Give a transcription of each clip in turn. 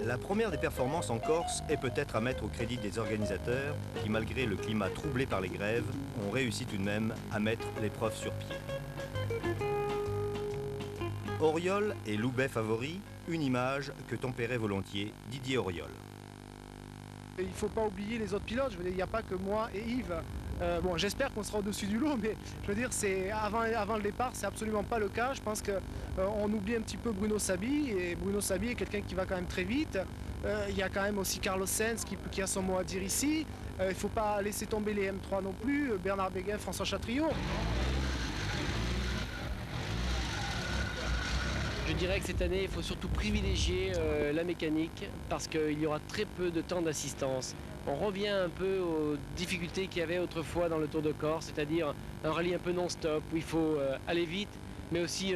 La première des performances en Corse est peut-être à mettre au crédit des organisateurs qui, malgré le climat troublé par les grèves, ont réussi tout de même à mettre l'épreuve sur pied. Auriol et Loubet favoris, une image que tempérait volontiers Didier Auriol. Il ne faut pas oublier les autres pilotes, je veux dire, il n'y a pas que moi et Yves. Bon, j'espère qu'on sera au-dessus du lot, mais je veux dire, avant le départ, c'est absolument pas le cas. Je pense qu'on oublie un petit peu Bruno Sabi, et Bruno Sabi est quelqu'un qui va quand même très vite. Il y a quand même aussi Carlos Sainz qui a son mot à dire ici. Il ne faut pas laisser tomber les M3 non plus, Bernard Béguin, François Chatriot. Je dirais que cette année, il faut surtout privilégier la mécanique parce qu'il y aura très peu de temps d'assistance. On revient un peu aux difficultés qu'il y avait autrefois dans le Tour de Corse, c'est-à-dire un rallye un peu non-stop où il faut aller vite, mais aussi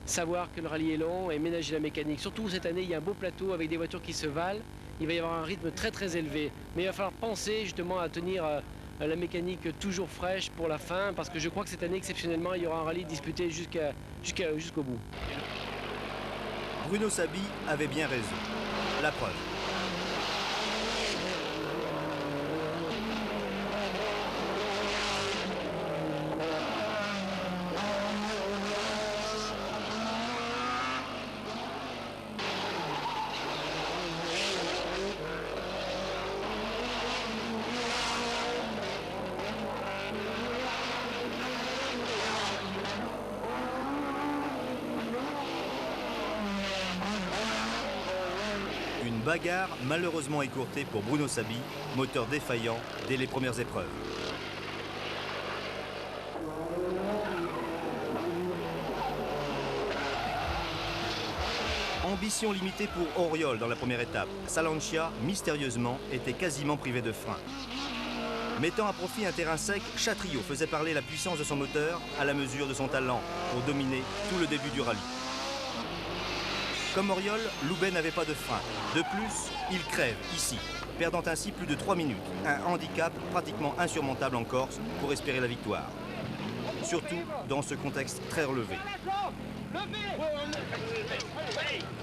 savoir que le rallye est long et ménager la mécanique. Surtout cette année, il y a un beau plateau avec des voitures qui se valent. Il va y avoir un rythme très très élevé. Mais il va falloir penser justement à tenir la mécanique toujours fraîche pour la fin parce que je crois que cette année, exceptionnellement, il y aura un rallye disputé jusqu'au bout. Bruno Sabi avait bien raison. La preuve. Une bagarre malheureusement écourtée pour Bruno Sabi, moteur défaillant dès les premières épreuves. Ambition limitée pour Auriol dans la première étape. Sa Lancia, mystérieusement, était quasiment privée de frein. Mettant à profit un terrain sec, Chatriot faisait parler la puissance de son moteur à la mesure de son talent pour dominer tout le début du rallye. Comme Auriol, Loubet n'avait pas de frein. De plus, il crève ici, perdant ainsi plus de 3 minutes. Un handicap pratiquement insurmontable en Corse pour espérer la victoire. Surtout dans ce contexte très relevé.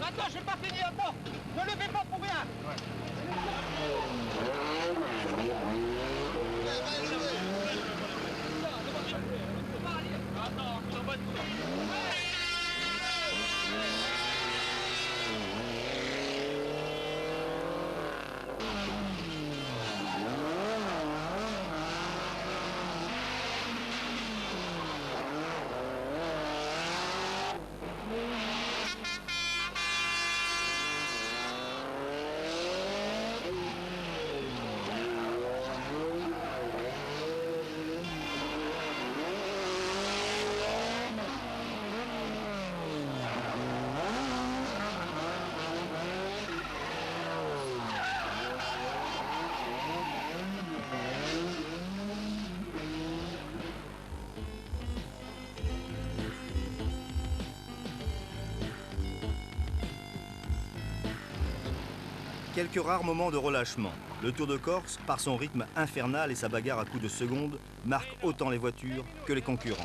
Attends, je n'ai pas fini, attends. Ne levez pas pour rien. Quelques rares moments de relâchement. Le Tour de Corse, par son rythme infernal et sa bagarre à coups de seconde, marque autant les voitures que les concurrents.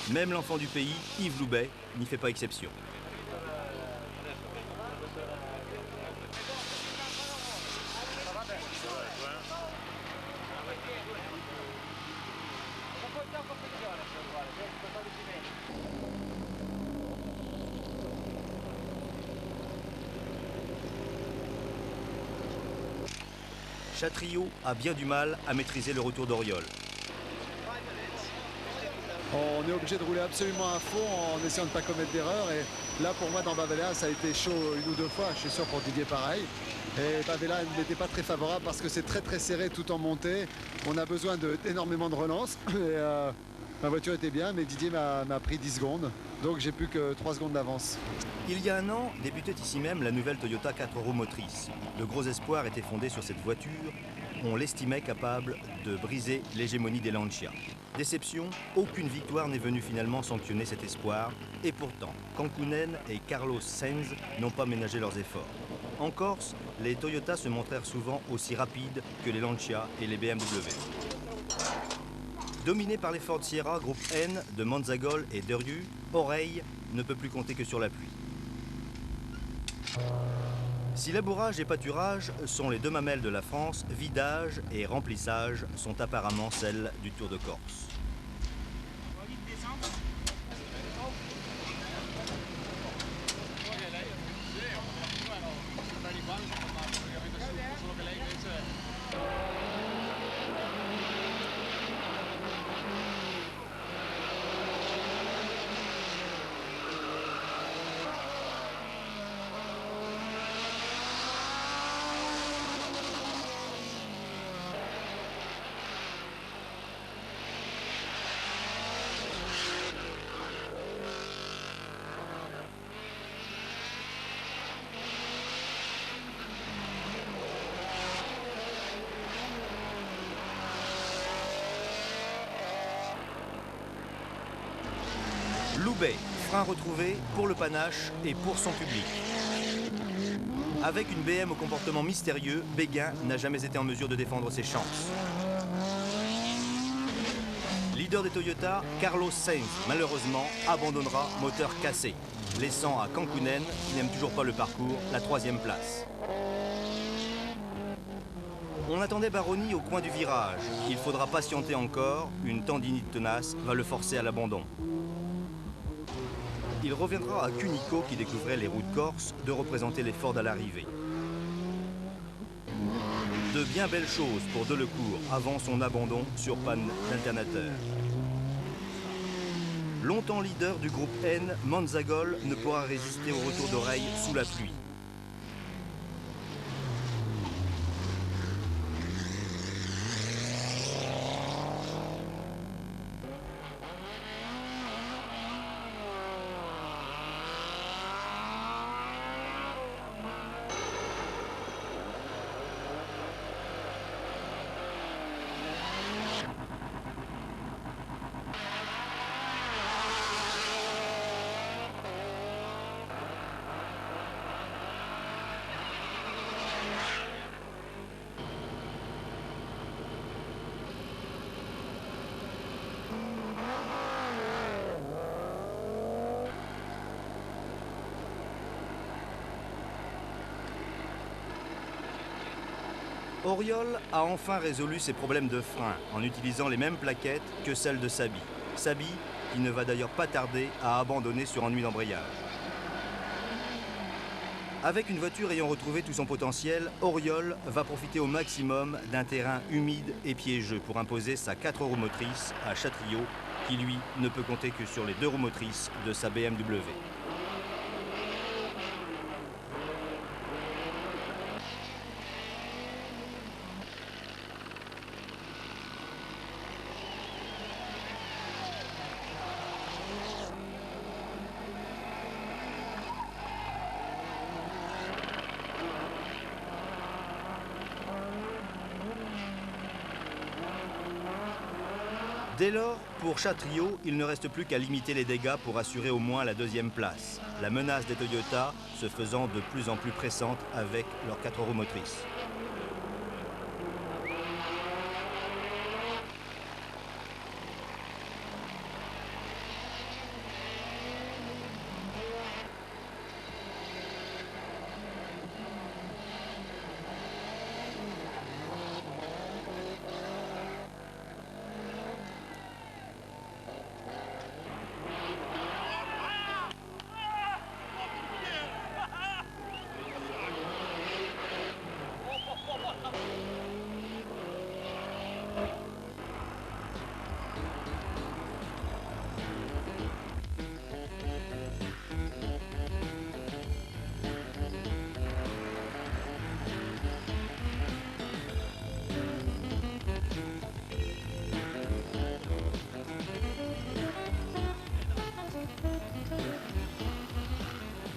Même l'enfant du pays, Yves Loubet, n'y fait pas exception. Chatriot a bien du mal à maîtriser le retour d'Auriol. On est obligé de rouler absolument à fond en essayant de ne pas commettre d'erreur. Et là, pour moi, dans Bavela, ça a été chaud une ou deux fois. Je suis sûr pour Didier, pareil. Et Bavela n'était pas très favorable parce que c'est très très serré tout en montée. On a besoin d'énormément de relance. Et, ma voiture était bien, mais Didier m'a pris 10 secondes. Donc j'ai plus que 3 secondes d'avance. Il y a un an, débutait ici même la nouvelle Toyota 4 roues motrices. De gros espoirs étaient fondés sur cette voiture. On l'estimait capable de briser l'hégémonie des Lancia. Déception, aucune victoire n'est venue finalement sanctionner cet espoir. Et pourtant, Kankkunen et Carlos Sainz n'ont pas ménagé leurs efforts. En Corse, les Toyota se montrèrent souvent aussi rapides que les Lancia et les BMW. Dominé par les Ford Sierra, groupe N de Monzagol et Derrieux, Oreille ne peut plus compter que sur la pluie. Si labourage et pâturage sont les deux mamelles de la France, vidage et remplissage sont apparemment celles du Tour de Corse. Loubet, frein retrouvé pour le panache et pour son public. Avec une BM au comportement mystérieux, Béguin n'a jamais été en mesure de défendre ses chances. Leader des Toyota, Carlos Sainz, malheureusement, abandonnera moteur cassé, laissant à Cancunen, qui n'aime toujours pas le parcours, la 3e place. On attendait Baroni au coin du virage. Il faudra patienter encore, une tendinite tenace va le forcer à l'abandon. Il reviendra à Cunico, qui découvrait les routes corses, de représenter les Ford à l'arrivée. De bien belles choses pour Delecourt avant son abandon sur panne d'alternateur. Longtemps leader du groupe N, Monzagol ne pourra résister au retour d'Oreille sous la pluie. Auriol a enfin résolu ses problèmes de frein en utilisant les mêmes plaquettes que celles de Saby. Saby qui ne va d'ailleurs pas tarder à abandonner sur ennui d'embrayage. Avec une voiture ayant retrouvé tout son potentiel, Auriol va profiter au maximum d'un terrain humide et piégeux pour imposer sa 4 roues motrices à Chatriot, qui lui ne peut compter que sur les 2 roues motrices de sa BMW. Dès lors, pour Chatriot, il ne reste plus qu'à limiter les dégâts pour assurer au moins la 2e place. La menace des Toyota se faisant de plus en plus pressante avec leurs 4 roues motrices.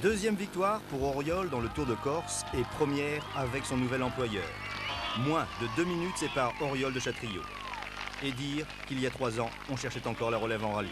Deuxième victoire pour Auriol dans le Tour de Corse et première avec son nouvel employeur. Moins de 2 minutes séparent Auriol de Chatriot. Et dire qu'il y a 3 ans, on cherchait encore la relève en rallye.